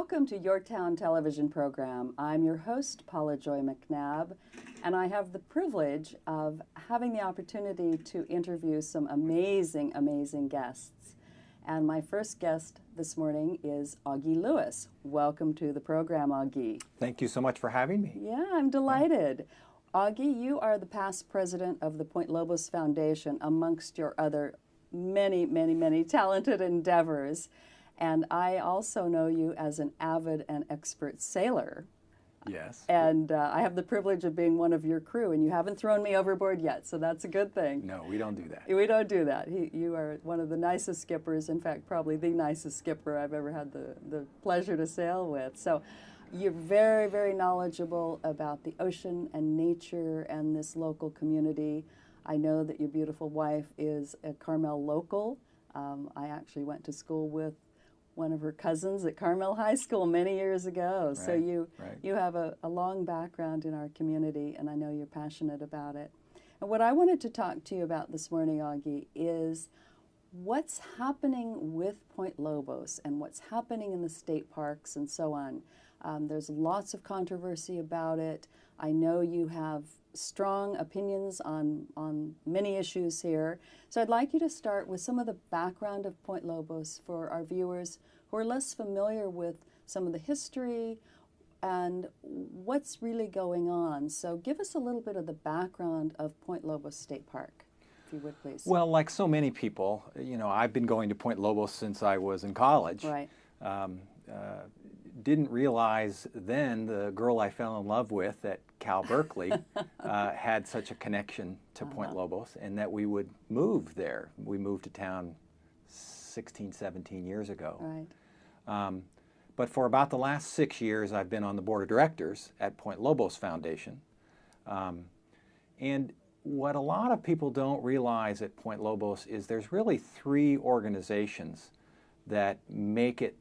Welcome to YourTown television program. I'm your host, Paula MacNab, and I have the privilege of having the opportunity to interview some amazing, amazing guests. And my first guest this morning is Augie Lewis. Welcome to the program, Augie. Thank you so much for having me. Yeah, I'm delighted. Augie, you are the past president of the Point Lobos Foundation, amongst your other many, many, many talented endeavors. And I also know you as an avid and expert sailor. Yes. And I have the privilege of being one of your crew, and you haven't thrown me overboard yet, so that's a good thing. No, we don't do that. We don't do that. You are one of the nicest skippers, in fact, probably the nicest skipper I've ever had the pleasure to sail with. So you're very, very knowledgeable about the ocean and nature and this local community. I know that your beautiful wife is a Carmel local. I actually went to school with one of her cousins at Carmel High School many years ago. So you have a long background in our community, and I know you're passionate about it. And what I wanted to talk to you about this morning, Augie, is what's happening with Point Lobos and what's happening in the state parks and so on. There's lots of controversy about it. I know you have strong opinions on many issues here. So I'd like you to start with some of the background of Point Lobos for our viewers who are less familiar with some of the history and what's really going on. So give us a little bit of the background of Point Lobos State Park, if you would, please. Well, like so many people, you know, I've been going to Point Lobos since I was in college. Right. Didn't realize then the girl I fell in love with at Cal Berkeley had such a connection to Point Lobos, and that we would move there. We moved to town 16, 17 years ago. Right. But for about the last 6 years, I've been on the board of directors at Point Lobos Foundation. And what a lot of people don't realize at Point Lobos is there's really three organizations that make it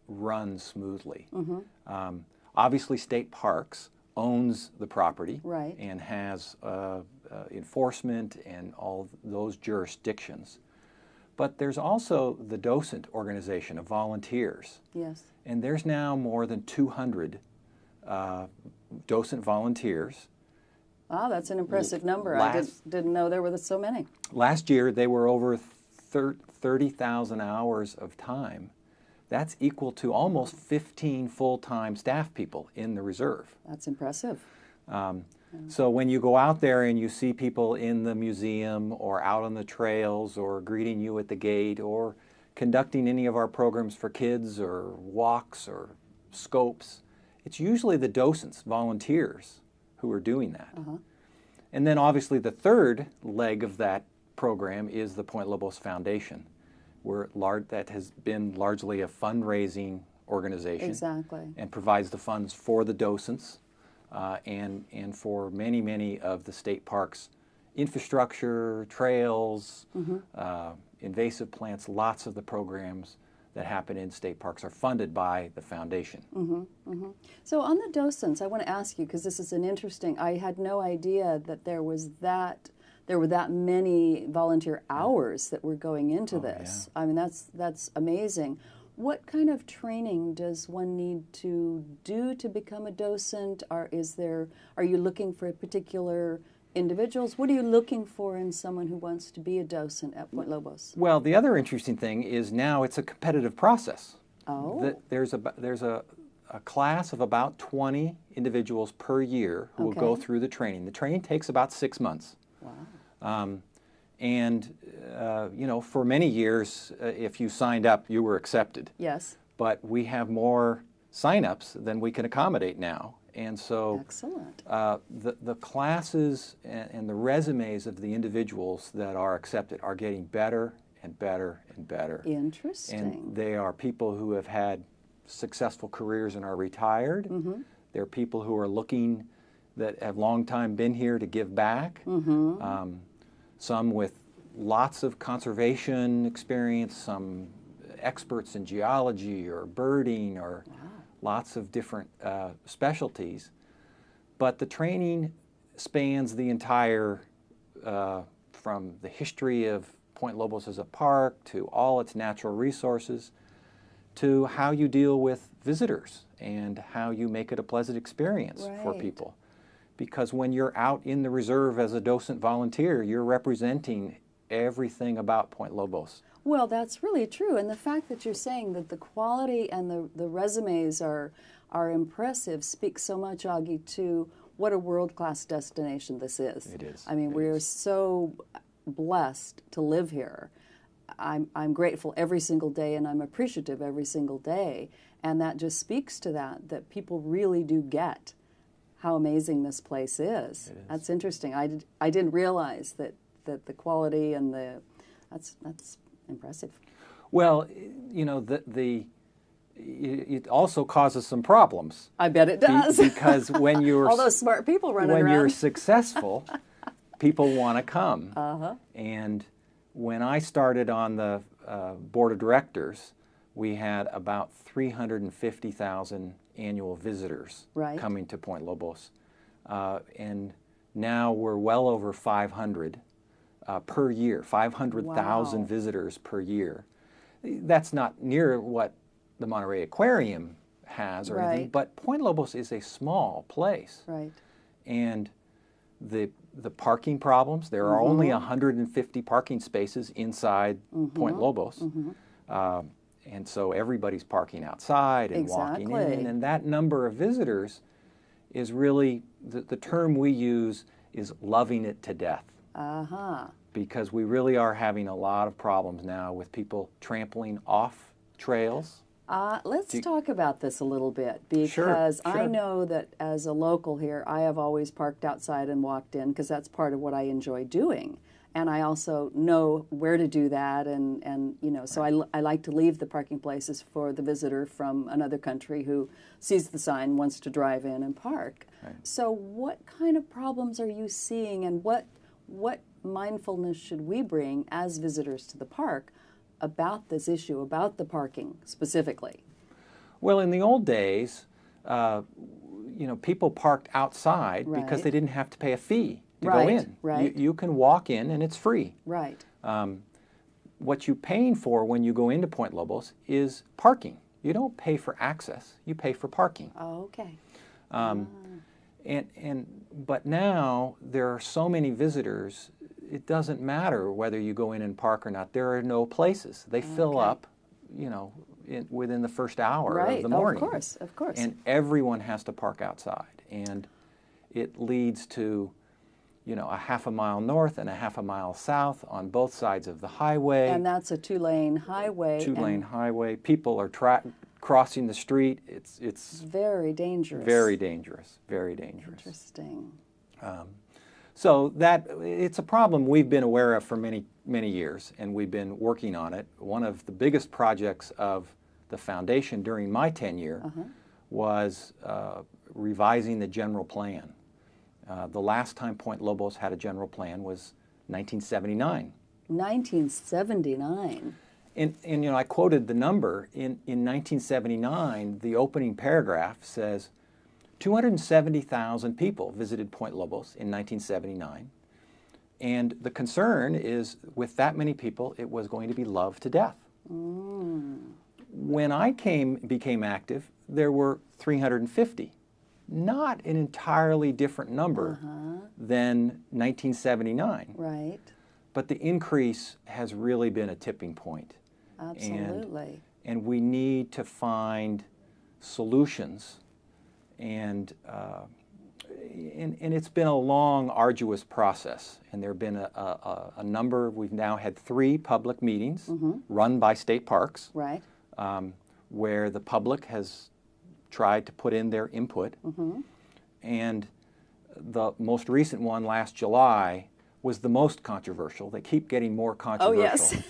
run smoothly. Mm-hmm. Obviously, State Parks owns the property, right, and has enforcement and all those jurisdictions. But there's also the docent organization of volunteers. Yes. And there's now more than 200 docent volunteers. Wow, that's an impressive number. I didn't know there were so many. Last year, they were over 30,000 hours of time. That's equal to almost 15 full-time staff people in the reserve. That's impressive. So when you go out there and you see people in the museum or out on the trails or greeting you at the gate or conducting any of our programs for kids or walks or scopes, it's usually the docents, volunteers, who are doing that. And then obviously the third leg of that program is the Point Lobos Foundation. That has been largely a fundraising organization. Exactly. And provides the funds for the docents and for many, many of the state parks' infrastructure, trails, invasive plants. Lots of the programs that happen in state parks are funded by the foundation. So on the docents, I want to ask you, because this is an interesting, I had no idea that there were that many volunteer hours that were going into this. Yeah. I mean, that's amazing. What kind of training does one need to do to become a docent? Are you looking for particular individuals? What are you looking for in someone who wants to be a docent at Point Lobos? Well, the other interesting thing is now it's a competitive process. Oh. There's a class of about 20 individuals per year who will go through the training. The training takes about 6 months. Wow. You know, for many years, if you signed up, you were accepted. Yes. But we have more sign-ups than we can accommodate now. And so excellent. The classes and the resumes of the individuals that are accepted are getting better and better and better. Interesting. And they are people who have had successful careers and are retired. They're people who are looking, that have long time been here to give back. Some with lots of conservation experience, some experts in geology or birding or lots of different specialties. But the training spans the entire, from the history of Point Lobos as a park to all its natural resources, to how you deal with visitors and how you make it a pleasant experience for Right. people. Because when you're out in the reserve as a docent volunteer, you're representing everything about Point Lobos. Well, that's really true. And the fact that you're saying that the quality and the resumes are impressive speaks so much, Augie, to what a world-class destination this is. It is. I mean, we're so blessed to live here. I'm grateful every single day, and I'm appreciative every single day. And that just speaks to that people really do get how amazing this place is. It is. That's interesting. I didn't realize that the quality and that's impressive. Well, you know, it also causes some problems. I bet it does. Because when you're all those smart people running when around. you're successful, people want to come. Uh-huh. And when I started on the board of directors, we had about 350,000 annual visitors Right. coming to Point Lobos. And now we're well over 500 per year, 500,000 Wow. visitors per year. That's not near what the Monterey Aquarium has or anything, Right. but Point Lobos is a small place. Right. And the parking problems, there are only 150 parking spaces inside Point Lobos. And so everybody's parking outside and walking in. Exactly. And that number of visitors is really, the term we use is loving it to death. Uh-huh. Because we really are having a lot of problems now with people trampling off trails. Let's talk about this a little bit, because I sure. know that as a local here, I have always parked outside and walked in because that's part of what I enjoy doing. And I also know where to do that, and you know, so I like to leave the parking places for the visitor from another country who sees the sign, wants to drive in and park. Right. So what kind of problems are you seeing, and what mindfulness should we bring as visitors to the park about this issue, about the parking specifically? Well, in the old days, you know, people parked outside because Right. they didn't have to pay a fee to go Right, in. right. You can walk in and it's free. Right. What you're paying for when you go into Point Lobos is parking. You don't pay for access, you pay for parking. Oh, okay. But now there are so many visitors, it doesn't matter whether you go in and park or not. There are no places. They fill Okay. up, you know, within the first hour Right. of the morning. Of course, of course. And everyone has to park outside. And it leads to, you know, a half a mile north and a half a mile south on both sides of the highway. And that's a two-lane highway. Two-lane highway. People are crossing the street. It's Very dangerous. very dangerous. Very dangerous. Interesting. So it's a problem we've been aware of for many, many years, and we've been working on it. One of the biggest projects of the foundation during my tenure was revising the general plan. The last time Point Lobos had a general plan was 1979. 1979. And you know, I quoted the number. In 1979, the opening paragraph says 270,000 people visited Point Lobos in 1979. And the concern is with that many people, it was going to be loved to death. When I became active, there were 350. Not an entirely different number than 1979. Right. But the increase has really been a tipping point. Absolutely. And we need to find solutions. And it's been a long, arduous process. And there have been a number, we've now had 3 public meetings run by state parks, Right. where the public has tried to put in their input. And the most recent one last July was the most controversial. They keep getting more Oh, controversial. yes.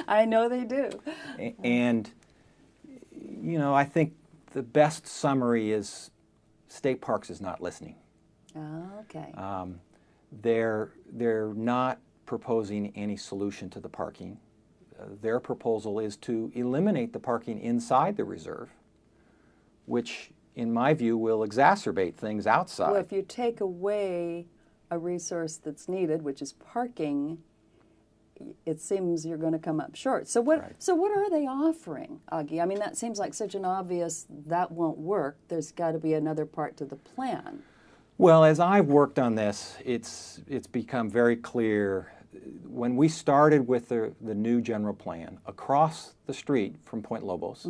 I know they do. And, you know, I think the best summary is state parks is not listening. Okay. They're not proposing any solution to the parking. Their proposal is to eliminate the parking inside the reserve, which in my view will exacerbate things outside. Well, if you take away a resource that's needed, which is parking, it seems you're going to come up short. So what? Right. So what are they offering, Augie? I mean, that seems like such an obvious that won't work. There's got to be another part to the plan. Well, as I've worked on this, it's become very clear. When we started with the new general plan, across the street from Point Lobos,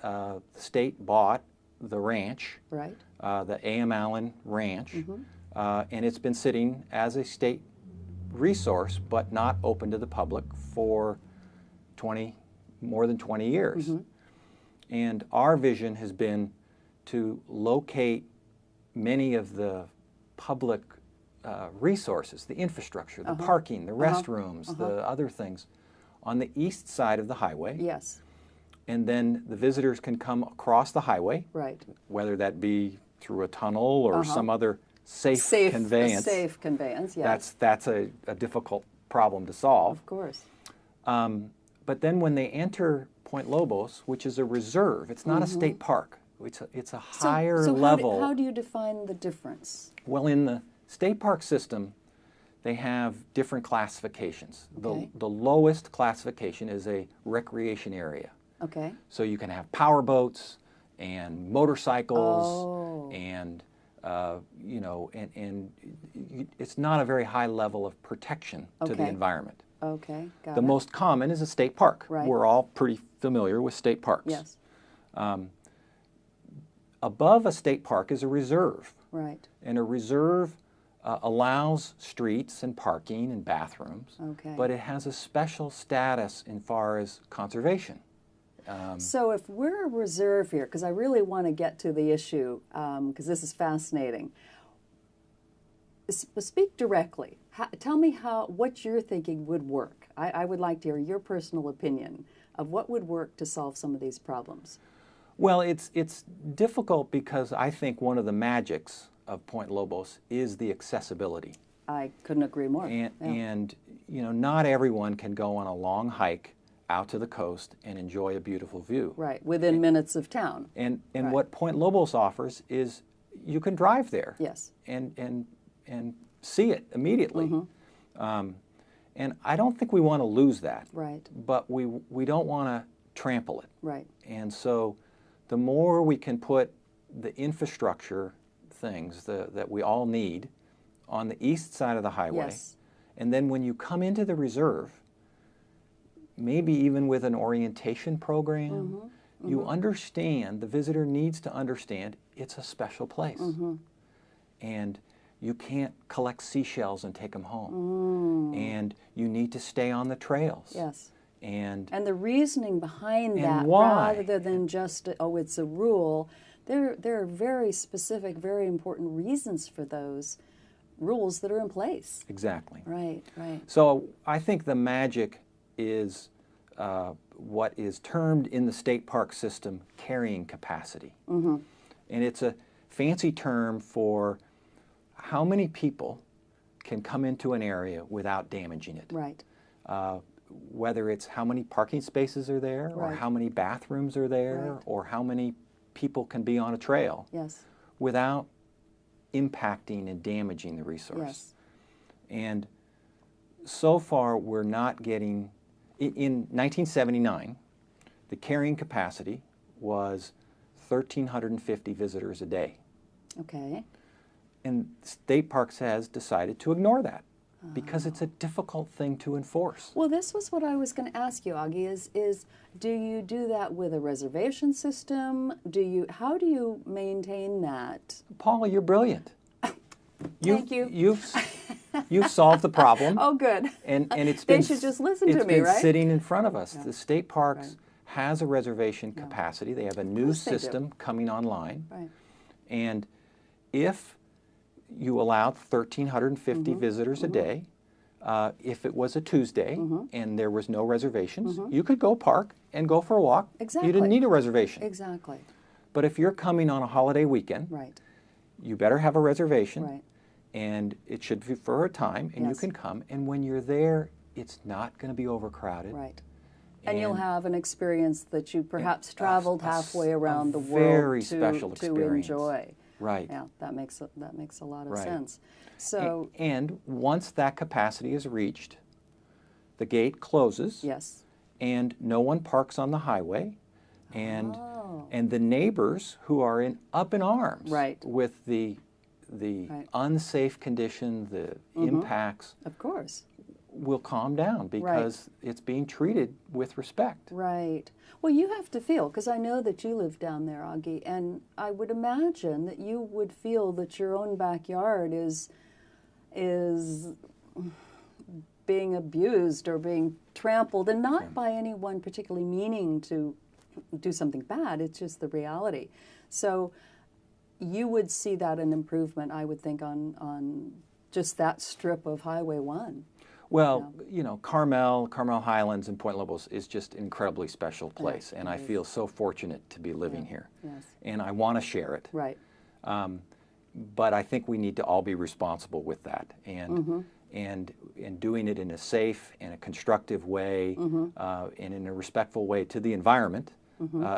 the state bought the ranch, Right. the A.M. Allen Ranch, and it's been sitting as a state resource, but not open to the public for more than 20 years. And our vision has been to locate many of the public resources, the infrastructure, the parking, the restrooms, the other things, on the east side of the highway. Yes. And then the visitors can come across the highway, Right. whether that be through a tunnel or some other safe conveyance. Safe conveyance, yes. That's a difficult problem to solve. Of course. But then when they enter Point Lobos, which is a reserve, it's not a state park. It's a higher level. How do you define the difference? Well, in the state park system, they have different classifications. Okay. The lowest classification is a recreation area. Okay. So you can have power boats and motorcycles and you know, and it's not a very high level of protection to the environment. Okay, got The it. most common is a state park. Right. We're all pretty familiar with state parks. Yes. Above a state park is a reserve. Right. And a reserve allows streets and parking and bathrooms, Okay. but it has a special status in far as conservation. So if we're a reserve here, because I really want to get to the issue, because this is fascinating. Speak directly. Tell me what you're thinking would work. I would like to hear your personal opinion of what would work to solve some of these problems. Well, it's difficult because I think one of the magics of Point Lobos is the accessibility. I couldn't agree more. And you know, not everyone can go on a long hike out to the coast and enjoy a beautiful view. Right, within minutes of town. And Right. what Point Lobos offers is you can drive there. Yes. And see it immediately. And I don't think we want to lose that. Right. But we don't want to trample it. Right. And so the more we can put the infrastructure things that we all need on the east side of the highway, Yes. and then when you come into the reserve, maybe even with an orientation program, you understand, the visitor needs to understand it's a special place. And you can't collect seashells and take them home. And you need to stay on the trails. Yes. And the reasoning behind that, why? rather than just, oh, it's a rule, there are very specific, very important reasons for those rules that are in place. exactly. Right, right. So I think the magic is what is termed in the state park system carrying capacity. And it's a fancy term for how many people can come into an area without damaging it. Right. Whether it's how many parking spaces are there, or Right. how many bathrooms are there, Right. or how many people can be on a trail Yes. without impacting and damaging the resource. Yes. And so far, we're not getting, in 1979, the carrying capacity was 1,350 visitors a day. Okay. And state parks has decided to ignore that because it's a difficult thing to enforce. Well, this was what I was going to ask you, Augie, is do you do that with a reservation system? How do you maintain that? Paula, you're brilliant. Thank you. You've solved the problem. Oh, good. And it's They been should just listen to it's me, been right? sitting in front of us. Yeah. The state parks Right. has a reservation capacity. They have a new course they do. system coming online. Right. And if you allowed 1,350 visitors a day, if it was a Tuesday and there was no reservations, you could go park and go for a walk. Exactly. You didn't need a reservation. Exactly. But if you're coming on a holiday weekend, Right. you better have a reservation. Right. And it should be for a time, and you Yes. can come. And when you're there, it's not going to be overcrowded. Right. And you'll have an experience that you perhaps traveled halfway a around the very world special to experience. enjoy. Right. Yeah, that makes a lot of Right. sense. So And once that capacity is reached, the gate closes, Yes. and no one parks on the highway, and Oh. and the neighbors who are up in arms Right. with the Right. unsafe condition, the impacts, Of course. will calm down because it's being treated with respect. Right. Well, you have to feel, because I know that you live down there, Augie, and I would imagine that you would feel that your own backyard is being abused or being trampled, and not by anyone particularly meaning to do something bad. It's just the reality. So you would see that an improvement, I would think, on just that strip of Highway 1. Well, you know, Carmel Highlands and Point Lobos is just an incredibly special place, and I feel so fortunate to be living here. Yes. And I want to share it. Right. But I think we need to all be responsible with that, and doing it in a safe and a constructive way, and in a respectful way to the environment,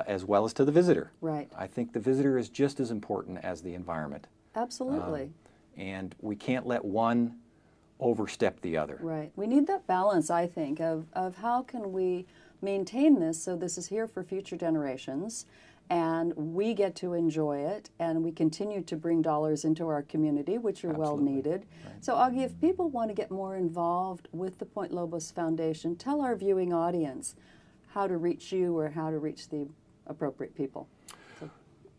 as well as to the visitor. Right. I think the visitor is just as important as the environment. Absolutely. And we can't let one overstep the other. Right. We need that balance, I think, of how can we maintain this so this is here for future generations, and we get to enjoy it, and we continue to bring dollars into our community, which are well needed. Right. So, Augie, if people want to get more involved with the Point Lobos Foundation, tell our viewing audience how to reach you or how to reach the appropriate people.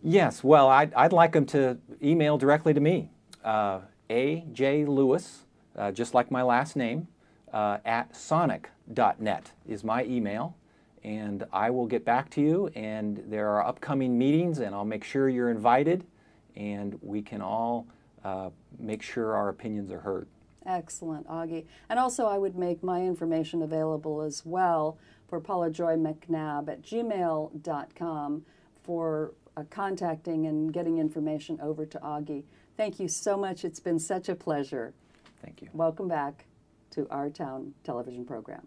Yes, well, I'd like them to email directly to me, A.J. Lewis, just like my last name, at sonic.net is my email, and I will get back to you, and there are upcoming meetings, and I'll make sure you're invited, and we can all make sure our opinions are heard. Excellent, Augie. And also I would make my information available as well for Paula Joy McNab at gmail.com for contacting and getting information over to Augie. Thank you so much. It's been such a pleasure. Thank you. Welcome back to Our Town television program.